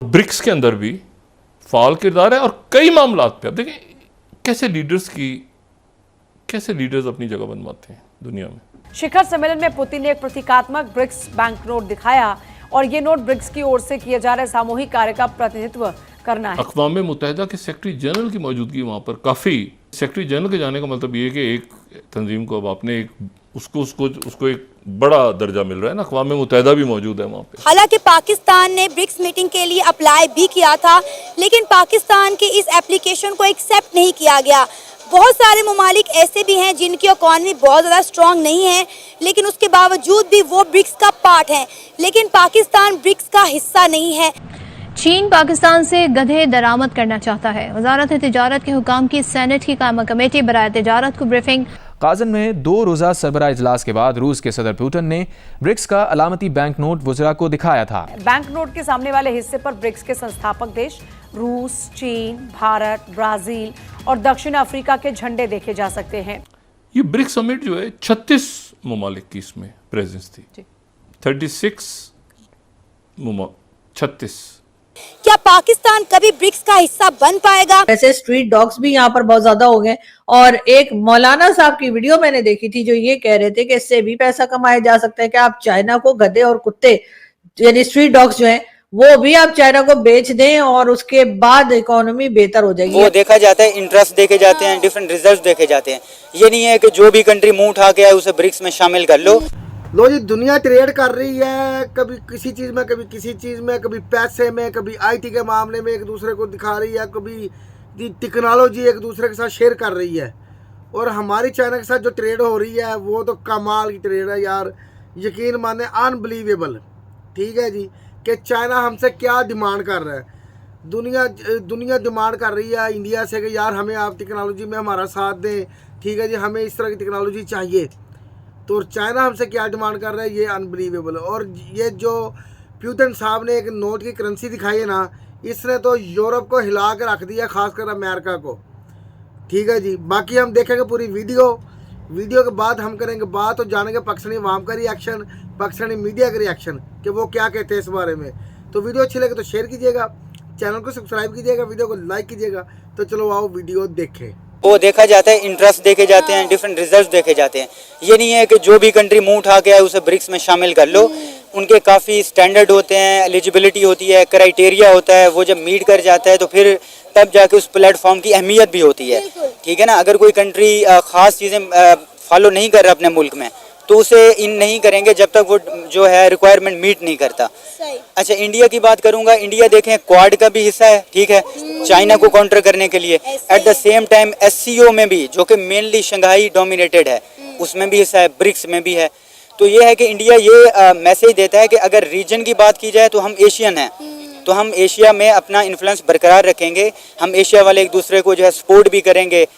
BRICS के अंदर भी फाल किरदार है और कई मामलात पे। अब देखें कैसे लीडर्स अपनी जगह बनवाते हैं दुनिया में। शिखर सम्मेलन में पुतिन ने एक प्रतीकात्मक ब्रिक्स बैंक नोट दिखाया और ये नोट ब्रिक्स की ओर से किए जा रहे सामूहिक कार्य का प्रतिनिधित्व करना है। अक़वाम मुत्तहिदा के सेक्रेटरी जनरल की मौजूदगी वहाँ पर काफ़ी। सेक्रेटरी जनरल के जाने का मतलब ये है कि एक तंजीम को अब आपने उसको एक बड़ा दर्जा मिल रहा है ना। अक़वाम मुत्तहिदा भी मौजूद है वहाँ पे। हालांकि पाकिस्तान ने ब्रिक्स मीटिंग के लिए अप्लाई भी किया था, लेकिन पाकिस्तान की इस एप्लीकेशन को एक्सेप्ट नहीं किया गया। बहुत सारे ममालिक ऐसे भी हैं जिनकी इकॉनमी बहुत ज़्यादा स्ट्रॉन्ग नहीं है, लेकिन उसके बावजूद भी वो ब्रिक्स का पार्ट है, लेकिन पाकिस्तान ब्रिक्स का हिस्सा नहीं है। चीन पाकिस्तान से गधे दरामद करना चाहता है। वजारत तिजारत के हुकाम की सेनेट की कायमा कमेटी बराए तिजारत को ब्रीफिंग। काज़न में 2 रोज़ा सरबराह इजलास के बाद रूस के सदर पुतिन ने ब्रिक्स का अलामती बैंक नोट वज़रा को दिखाया था। बैंक नोट के सामने वाले हिस्से पर ब्रिक्स के संस्थापक देश रूस, चीन, भारत, ब्राजील और दक्षिण अफ्रीका के झंडे देखे जा सकते हैं। ये ब्रिक्स समिट जो है 36 ममालिक की इसमें प्रेजेंस थी। 36 क्या पाकिस्तान कभी ब्रिक्स का हिस्सा बन पाएगा? ऐसे स्ट्रीट डॉग्स भी यहाँ पर बहुत ज्यादा हो गए। और एक मौलाना साहब की वीडियो मैंने देखी थी जो ये कह रहे थे कि इससे भी पैसा कमाया जा सकता है कि आप चाइना को गधे और कुत्ते यानी स्ट्रीट डॉग्स जो हैं वो भी आप चाइना को बेच दें और उसके बाद इकोनॉमी बेहतर हो जाएगी। वो देखा जाता है, इंटरेस्ट देखे जाते हैं, डिफरेंट रिजल्ट देखे जाते हैं। ये नहीं है कि जो भी कंट्री मुंह उठा के आए उसे ब्रिक्स में शामिल कर लो। लो जी, दुनिया ट्रेड कर रही है, कभी किसी चीज़ में, कभी किसी चीज़ में, कभी पैसे में, कभी आईटी के मामले में एक दूसरे को दिखा रही है, कभी टेक्नोलॉजी एक दूसरे के साथ शेयर कर रही है। और हमारी चाइना के साथ जो ट्रेड हो रही है वो तो कमाल की ट्रेड है यार, यकीन माने अनबिलीवेबल। ठीक है जी, कि चाइना हमसे क्या डिमांड कर रहा है। दुनिया डिमांड कर रही है इंडिया से कि यार हमें आप टेक्नोलॉजी में हमारा साथ दें। ठीक है जी, हमें इस तरह की टेक्नोलॉजी चाहिए। तो चाइना हमसे क्या डिमांड कर रहा है, ये अनबिलीवेबल। और ये जो पुतिन साहब ने एक नोट की करेंसी दिखाई है ना, इसने तो यूरोप को हिला कर रख दिया, खासकर अमेरिका को। ठीक है जी, बाकी हम देखेंगे पूरी वीडियो के बाद हम करेंगे बात और जानेंगे पाकिस्तानी अवाम का रिएक्शन, पाकिस्तानी मीडिया का रिएक्शन कि वो क्या कहते हैं इस बारे में। तो वीडियो अच्छी लगे तो शेयर कीजिएगा, चैनल को सब्सक्राइब कीजिएगा, वीडियो को लाइक कीजिएगा। तो चलो आओ वीडियो देखें। वो देखा जाता है, इंटरेस्ट देखे जाते हैं, डिफरेंट रिजल्ट देखे जाते हैं। ये नहीं है कि जो भी कंट्री मुंह उठा के आए उसे ब्रिक्स में शामिल कर लो। उनके काफ़ी स्टैंडर्ड होते हैं, एलिजिबिलिटी होती है, क्राइटेरिया होता है। वो जब मीट कर जाता है तो फिर तब जाके उस प्लेटफॉर्म की अहमियत भी होती है। ठीक है ना, अगर कोई कंट्री ख़ास चीज़ें फॉलो नहीं कर रहा अपने मुल्क में तो उसे इन नहीं करेंगे जब तक वो जो है रिक्वायरमेंट मीट नहीं करता। अच्छा, इंडिया की बात करूंगा। इंडिया देखें क्वाड का भी हिस्सा है, ठीक है, चाइना को काउंटर करने के लिए। At the same time SCO में भी, जो कि मेनली शंघाई डोमिनेटेड है, उसमें भी हिस्सा है, ब्रिक्स में भी है। तो ये है कि इंडिया ये मैसेज देता है कि अगर रीजन की बात की जाए तो हम एशियन हैं, तो हम एशिया में अपना इन्फ्लुएंस बरकरार रखेंगे। हम एशिया वाले एक दूसरे को जो है सपोर्ट भी करेंगे,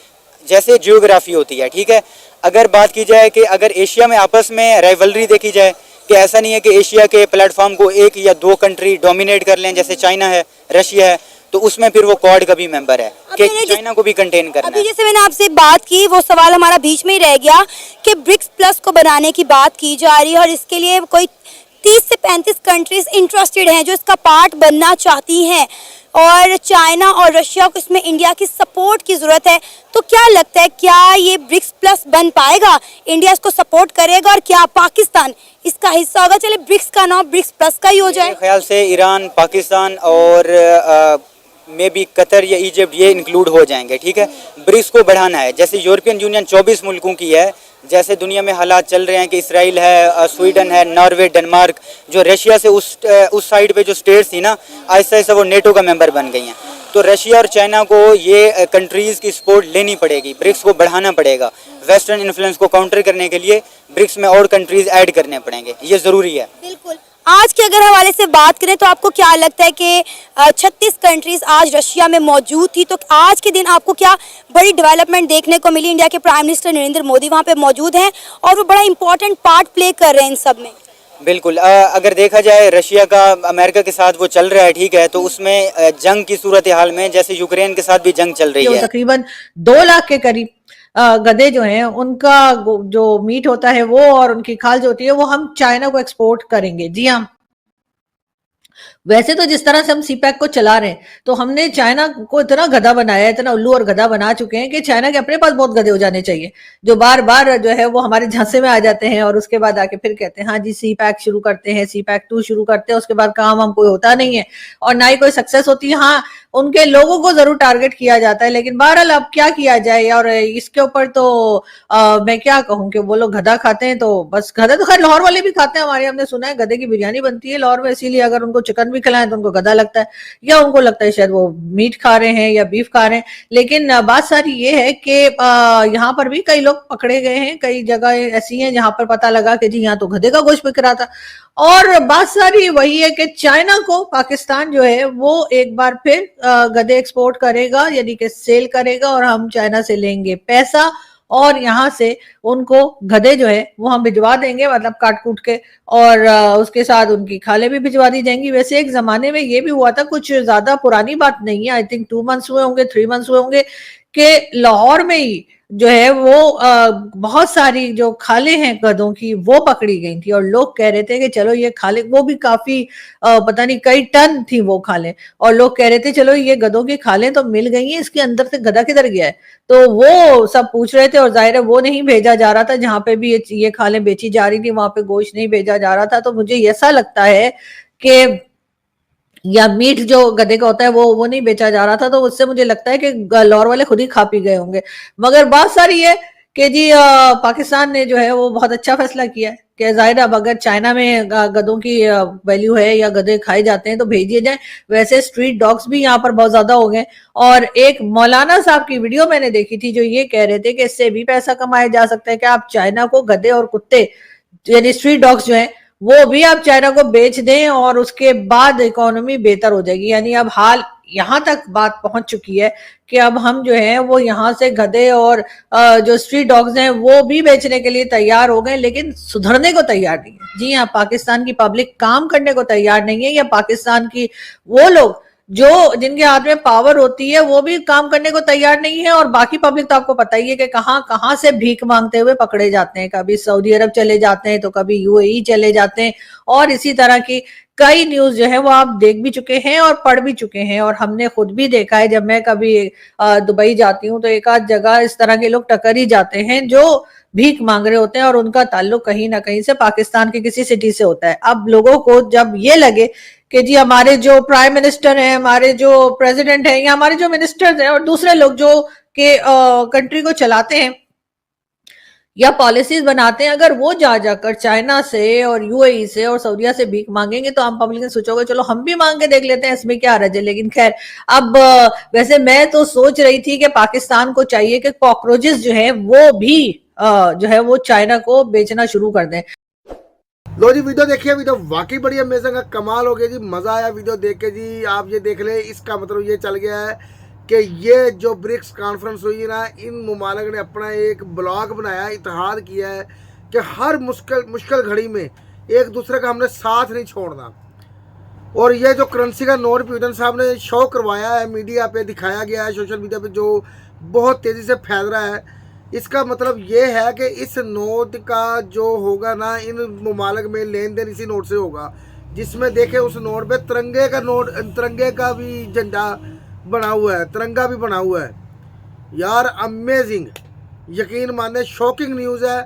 जैसे जियोग्राफी होती है। ठीक है, अगर बात की जाए कि अगर एशिया में आपस में राइवलरी देखी जाए कि ऐसा नहीं है कि एशिया के प्लेटफॉर्म को 1 या 2 कंट्री डोमिनेट कर लें, जैसे चाइना है, रशिया है, तो उसमें फिर वो क्वाड का भी मेंबर है कि चाइना को भी कंटेन करना है। जैसे मैंने आपसे बात की, वो सवाल हमारा बीच में ही रह गया कि ब्रिक्स प्लस को बनाने की बात की जा रही है और इसके लिए कोई 30 से 35 कंट्रीज इंटरेस्टेड हैं जो इसका पार्ट बनना चाहती हैं और चाइना और रशिया को इसमें इंडिया की सपोर्ट की ज़रूरत है। तो क्या लगता है, क्या ये ब्रिक्स प्लस बन पाएगा? इंडिया इसको सपोर्ट करेगा और क्या पाकिस्तान इसका हिस्सा होगा? चले ब्रिक्स का नाम ब्रिक्स प्लस का ही हो जाए। मेरे ख्याल से ईरान, पाकिस्तान और मे बी कतर या इजिप्ट ये इंक्लूड हो जाएंगे। ठीक है, ब्रिक्स को बढ़ाना है। जैसे यूरोपियन यूनियन 24 मुल्कों की है, जैसे दुनिया में हालात चल रहे हैं कि इसराइल है, स्वीडन है, नॉर्वे, डेनमार्क, जो रशिया से उस साइड पे जो स्टेट्स थी ना, आहिस्ता आहिस्ता वो नेटो का मेंबर बन गई हैं। तो रशिया और चाइना को ये कंट्रीज़ की सपोर्ट लेनी पड़ेगी, ब्रिक्स को बढ़ाना पड़ेगा। वेस्टर्न इन्फ्लुएंस को काउंटर करने के लिए ब्रिक्स में और कंट्रीज़ ऐड करने पड़ेंगे, ये ज़रूरी है। बिल्कुल। आज के अगर हवाले से बात करें तो आपको क्या लगता है कि 36 कंट्रीज आज रशिया में मौजूद थी, तो आज के दिन आपको क्या बड़ी डेवलपमेंट देखने को मिली? इंडिया के प्राइम मिनिस्टर नरेंद्र मोदी वहाँ पे मौजूद हैं और वो बड़ा इंपॉर्टेंट पार्ट प्ले कर रहे हैं इन सब में। बिल्कुल, अगर देखा जाए रशिया का अमेरिका के साथ वो चल रहा है, ठीक है, तो उसमें जंग की सूरत हाल में जैसे यूक्रेन के साथ भी जंग चल रही है। तकरीबन 2 लाख के करीब गधे जो हैं उनका जो मीट होता है वो और उनकी खाल जो होती है वो हम चाइना को एक्सपोर्ट करेंगे। जी हाँ, वैसे तो जिस तरह से हम सीपैक को चला रहे हैं, तो हमने चाइना को इतना गधा बनाया है, इतना उल्लू और गधा बना चुके हैं कि चाइना के अपने पास बहुत गधे हो जाने चाहिए, जो बार बार जो है वो हमारे झांसे में आ जाते हैं और उसके बाद आके फिर कहते हैं हाँ जी सीपैक शुरू करते हैं, सीपैक 2 शुरू करते हैं, उसके बाद काम हम कोई होता नहीं है और ना ही कोई सक्सेस होती है। हाँ, उनके लोगों को जरूर टारगेट किया जाता है, लेकिन बहरहाल अब क्या किया जाए। और इसके ऊपर तो मैं क्या कहूँ कि वो लोग गधा खाते हैं, तो बस गधा तो खैर लाहौर वाले भी खाते हैं, हमारे हमने सुना है गधे की बिरयानी बनती है लाहौर में, इसीलिए अगर उनको चिकन भी खिलाएं तो उनको गधा लगता है, या उनको लगता है शायद वो मीट खा रहे हैं या बीफ खा रहे हैं। लेकिन बात सारी ये है कि यहाँ पर भी कई लोग पकड़े गए हैं, कई जगह ऐसी हैं जहां पर पता लगा कि जी यहाँ तो गधे का गोश्त बिक रहा था। और बात सारी वही है कि चाइना को पाकिस्तान जो है वो एक बार फिर गधे एक्सपोर्ट करेगा, यानी कि सेल करेगा, और हम चाइना से लेंगे पैसा और यहाँ से उनको गधे जो है वो हम भिजवा देंगे, मतलब काट कूट के, और उसके साथ उनकी खाले भी भिजवा दी जाएंगी। वैसे एक जमाने में ये भी हुआ था, कुछ ज्यादा पुरानी बात नहीं है, आई थिंक 2 मंथ्स हुए होंगे, 3 मंथ्स हुए होंगे, कि लाहौर में ही जो है वो बहुत सारी जो खाले हैं गधों की वो पकड़ी गई थी, और लोग कह रहे थे कि चलो ये खाले, वो भी काफी पता नहीं कई टन थी वो खाले, और लोग कह रहे थे चलो ये गधों की खालें तो मिल गई हैं, इसके अंदर से गधा किधर गया है। तो वो सब पूछ रहे थे, और जाहिर है वो नहीं भेजा जा रहा था जहां पे भी ये खालें बेची जा रही थी, वहां पे गोश्त नहीं भेजा जा रहा था। तो मुझे ऐसा लगता है कि या मीट जो गधे का होता है वो नहीं बेचा जा रहा था, तो उससे मुझे लगता है कि लाहौर वाले खुद ही खा पी गए होंगे। मगर बात सारी है कि जी पाकिस्तान ने जो है वो बहुत अच्छा फैसला किया है कि जाहिर अब अगर चाइना में गधों की वैल्यू है या गधे खाए जाते हैं तो भेजिए जाए। वैसे स्ट्रीट डॉग्स भी यहाँ पर बहुत ज्यादा हो गए, और एक मौलाना साहब की वीडियो मैंने देखी थी जो ये कह रहे थे कि इससे भी पैसा कमाया जा सकता है, कि आप चाइना को गधे और कुत्ते यानी स्ट्रीट डॉग्स जो है वो भी आप चाइना को बेच दें और उसके बाद इकोनॉमी बेहतर हो जाएगी। यानी अब हाल यहाँ तक बात पहुंच चुकी है कि अब हम जो है वो यहाँ से गधे और जो स्ट्रीट डॉग्स हैं वो भी बेचने के लिए तैयार हो गए, लेकिन सुधरने को तैयार नहीं है। जी हाँ, पाकिस्तान की पब्लिक काम करने को तैयार नहीं है, या पाकिस्तान की वो लोग जो जिनके हाथ में पावर होती है वो भी काम करने को तैयार नहीं है। और बाकी पब्लिक तो आपको पता ही है कि कहां कहां से भीख मांगते हुए पकड़े जाते हैं, कभी सऊदी अरब चले जाते हैं तो कभी यूएई चले जाते हैं, और इसी तरह की कई न्यूज जो है वो आप देख भी चुके हैं और पढ़ भी चुके हैं। और हमने खुद भी देखा है, जब मैं कभी दुबई जाती हूँ तो एक आध जगह इस तरह के लोग टकर ही जाते हैं जो भीख मांग रहे होते हैं, और उनका ताल्लुक कहीं ना कहीं से पाकिस्तान की किसी सिटी से होता है। अब लोगों को जब ये लगे कि जी हमारे जो प्राइम मिनिस्टर हैं, हमारे जो प्रेसिडेंट हैं, या हमारे जो मिनिस्टर्स हैं और दूसरे लोग जो के कंट्री को चलाते हैं या पॉलिसीज बनाते हैं, अगर वो जा जाकर चाइना से और यूएई से और सऊदीया से भीख मांगेंगे तो आम पब्लिक ने सोचोगे चलो हम भी मांग के देख लेते हैं, इसमें क्या हर्ज है। लेकिन खैर, अब वैसे मैं तो सोच रही थी कि पाकिस्तान को चाहिए कि कॉकरोचेस जो है वो भी जो है वो चाइना को बेचना शुरू कर दें। लो जी, वीडियो देखिए, वीडियो वाकई बड़ी अमेजिंग है, कमाल हो गया जी, मजा आया वीडियो देख के जी। आप ये देख ले, इसका मतलब ये चल गया है कि ये जो ब्रिक्स कॉन्फ्रेंस हुई ना, इन ममालिक ने अपना एक ब्लॉग बनाया, इत्तेहाद किया है कि हर मुश्किल घड़ी में एक दूसरे का हमने साथ नहीं छोड़ना। और ये जो करेंसी का नोट पुतिन साहब ने शो करवाया है, मीडिया पे दिखाया गया है, सोशल मीडिया पे जो बहुत तेज़ी से फैल रहा है, इसका मतलब ये है कि इस नोट का जो होगा ना, इन ममालिक में लेन देन इसी नोट से होगा, जिसमें देखे उस नोट पे तिरंगे का भी झंडा बना हुआ है, तिरंगा भी बना हुआ है। यार अमेजिंग, यकीन माने शॉकिंग न्यूज़ है।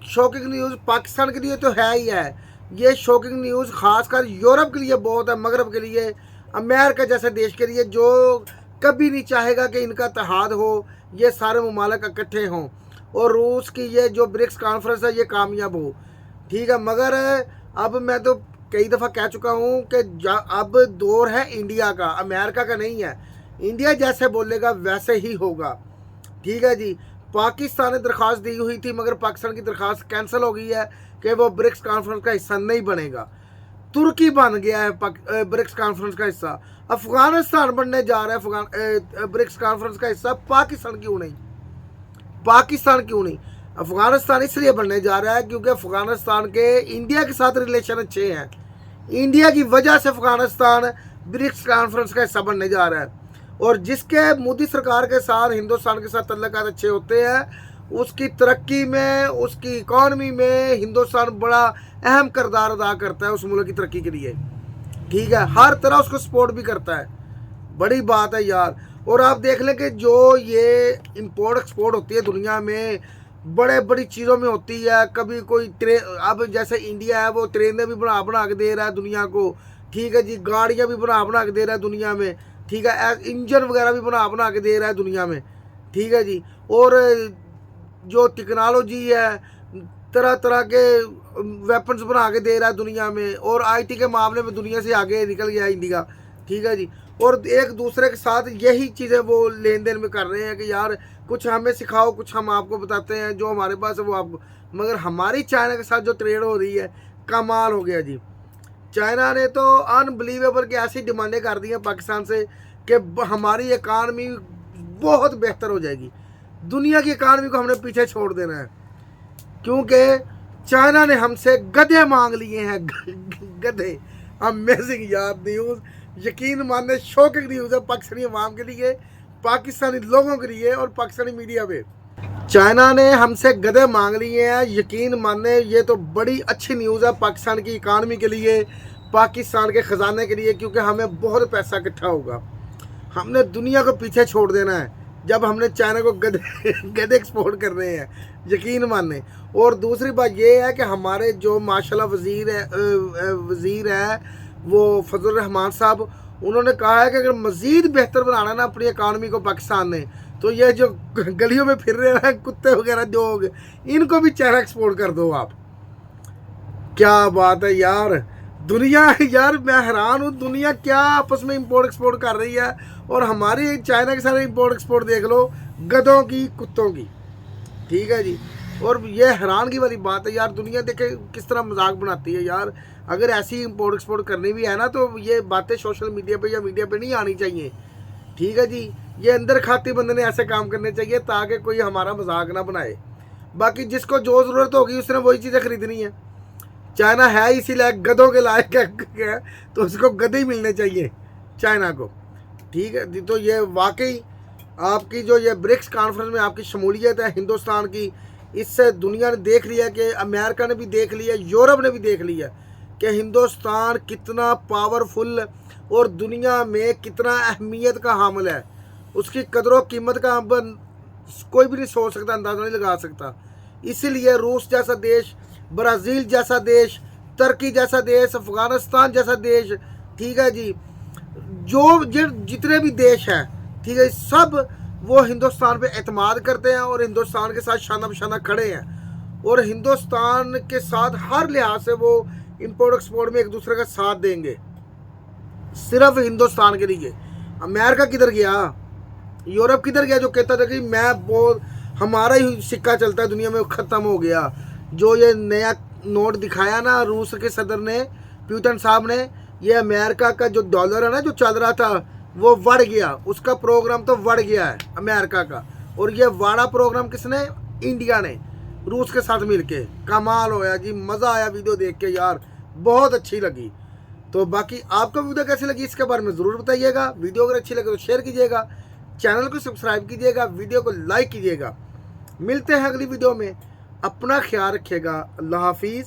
शॉकिंग न्यूज़ पाकिस्तान के लिए तो है ही है, ये शॉकिंग न्यूज़ खासकर यूरोप के लिए बहुत है, मगरब के लिए, अमेरिका जैसे देश के लिए जो कभी नहीं चाहेगा कि इनका इत्तेहाद हो, ये सारे ममालिक इकट्ठे हों और रूस की ये जो ब्रिक्स कॉन्फ्रेंस है ये कामयाब हो। ठीक है, मगर अब मैं तो कई दफ़ा कह चुका हूँ कि अब दौर है इंडिया का, अमेरिका का नहीं है। इंडिया जैसे बोलेगा वैसे ही होगा। ठीक है जी, पाकिस्तान ने दरख्वास्त दी हुई थी, मगर पाकिस्तान की दरख्वास्त कैंसिल हो गई है कि वो ब्रिक्स कॉन्फ्रेंस का हिस्सा नहीं बनेगा। तुर्की बन गया है ब्रिक्स कॉन्फ्रेंस का हिस्सा, अफगानिस्तान बनने जा रहा है ब्रिक्स कॉन्फ्रेंस का हिस्सा। पाकिस्तान क्यों नहीं? अफगानिस्तान इसलिए बनने जा रहा है क्योंकि अफगानिस्तान के इंडिया के साथ रिलेशन अच्छे हैं। इंडिया की वजह से अफगानिस्तान ब्रिक्स कॉन्फ्रेंस का हिस्सा बनने जा रहा है, और जिसके मोदी सरकार के साथ, हिंदुस्तान के साथ तल्लुकात अच्छे होते हैं, उसकी तरक्की में, उसकी इकॉनमी में हिंदुस्तान बड़ा अहम किरदार अदा करता है उस मुल्क की तरक्की के लिए। ठीक है, हर तरह उसको सपोर्ट भी करता है, बड़ी बात है यार। और आप देख लें कि जो ये इंपोर्ट एक्सपोर्ट होती है दुनिया में, बड़े बड़ी चीज़ों में होती है। कभी कोई ट्रेन, अब जैसे इंडिया है वो ट्रेनें भी बना के दे रहा है दुनिया को, ठीक है जी, गाड़ियाँ भी बना के दे रहा है दुनिया में, ठीक है, इंजन वगैरह भी बना के दे रहा है दुनिया में, ठीक है जी। और जो टेक्नोलॉजी है, तरह तरह के वेपन्स बना के दे रहा है दुनिया में, और आईटी के मामले में दुनिया से आगे निकल गया इंडिया, ठीक है जी। और एक दूसरे के साथ यही चीज़ें वो लेन देन में कर रहे हैं कि यार कुछ हमें सिखाओ, कुछ हम आपको बताते हैं, जो हमारे पास है वो आपको। मगर हमारी चाइना के साथ जो ट्रेड हो रही है, कमाल हो गया जी। चाइना ने तो अनबिलीवेबल की ऐसी डिमांडें कर दी हैं पाकिस्तान से कि हमारी इकानमी बहुत बेहतर हो जाएगी। दुनिया की इकानमी को हमने पीछे छोड़ देना है, क्योंकि चाइना ने हमसे गधे मांग लिए हैं, गधे। अमेजिंग यार न्यूज़, यकीन मानने शॉकिंग न्यूज़ है पाकिस्तानी अवाम के लिए, पाकिस्तानी लोगों के लिए और पाकिस्तानी मीडिया पे। चाइना ने हमसे गधे मांग लिए हैं, यकीन मानने ये तो बड़ी अच्छी न्यूज़ है पाकिस्तान की इकानमी के लिए, पाकिस्तान के ख़जाने के लिए, क्योंकि हमें बहुत पैसा इकट्ठा होगा। हमने दुनिया को पीछे छोड़ देना है जब हमने चाइना को गधे एक्सपोर्ट कर रहे हैं, यकीन मानने। और दूसरी बात ये है कि हमारे जो माशाल्लाह वज़ीर है वो फजल रहमान साहब, उन्होंने कहा है कि अगर मज़ीद बेहतर बनाना है ना अपनी इकानमी को पाकिस्तान ने, तो ये जो गलियों में फिर रहे हैं कुत्ते वगैरह जो, इनको भी चाइना एक्सपोर्ट कर दो आप। क्या बात है यार, दुनिया यार मैं हैरान हूँ, दुनिया क्या आपस में इंपोर्ट एक्सपोर्ट कर रही है। और हमारी चाइना के सारे इंपोर्ट एक्सपोर्ट देख लो, गधों की, कुत्तों की, ठीक है जी। और ये हैरानगी वाली बात है यार, दुनिया देखे किस तरह मजाक बनाती है यार। अगर ऐसी इंपोर्ट एक्सपोर्ट करनी भी है ना, तो ये बातें सोशल मीडिया पे या मीडिया पे नहीं आनी चाहिए, ठीक है जी। ये अंदर खाते बंदे ने ऐसे काम करने चाहिए ताकि कोई हमारा मजाक ना बनाए। बाकी जिसको जो ज़रूरत होगी उसने वही चीज़ें खरीदनी है। चाइना है इसीलिए गधों के लायक है, तो उसको गधे ही मिलने चाहिए चाइना को, ठीक है। तो ये वाकई आपकी जो ये ब्रिक्स कॉन्फ्रेंस में आपकी शमूलियत है हिंदुस्तान की, इससे दुनिया ने देख लिया कि अमेरिका ने भी देख लिया, यूरोप ने भी देख लिया कि हिंदुस्तान कितना पावरफुल और दुनिया में कितना अहमियत का हामिल है। उसकी कदर व कीमत का कोई भी नहीं सोच सकता, अंदाज़ा नहीं लगा सकता। इसीलिए रूस जैसा देश, ब्राज़ील जैसा देश, तुर्की जैसा देश, अफ़गानिस्तान जैसा देश, ठीक है जी, जो जितने भी देश हैं, ठीक है, सब वो हिंदुस्तान पे एतमाद करते हैं और हिंदुस्तान के साथ शाना बशाना खड़े हैं। और हिंदुस्तान के साथ हर लिहाज से वो इंपोर्ट एक्सपोर्ट में एक दूसरे का साथ देंगे, सिर्फ हिंदुस्तान के लिए। अमेरिका किधर गया, यूरोप किधर गया जो कहता था कि मैं बहुत हमारा ही सिक्का चलता है दुनिया में, ख़त्म हो गया। जो ये नया नोट दिखाया ना रूस के सदर ने, पुतिन साहब ने, ये अमेरिका का जो डॉलर है ना जो चल रहा था वो बढ़ गया, उसका प्रोग्राम तो बढ़ गया है अमेरिका का। और ये वाड़ा प्रोग्राम किसने, इंडिया ने रूस के साथ मिलके। कमाल होया जी, मज़ा आया वीडियो देख के यार, बहुत अच्छी लगी। तो बाकी आपको वीडियो कैसी लगी इसके बारे में ज़रूर बताइएगा। वीडियो अगर अच्छी लगे तो शेयर कीजिएगा, चैनल को सब्सक्राइब कीजिएगा, वीडियो को लाइक कीजिएगा। मिलते हैं अगली वीडियो में, अपना ख्याल रखिएगा। अल्लाह हाफिज़।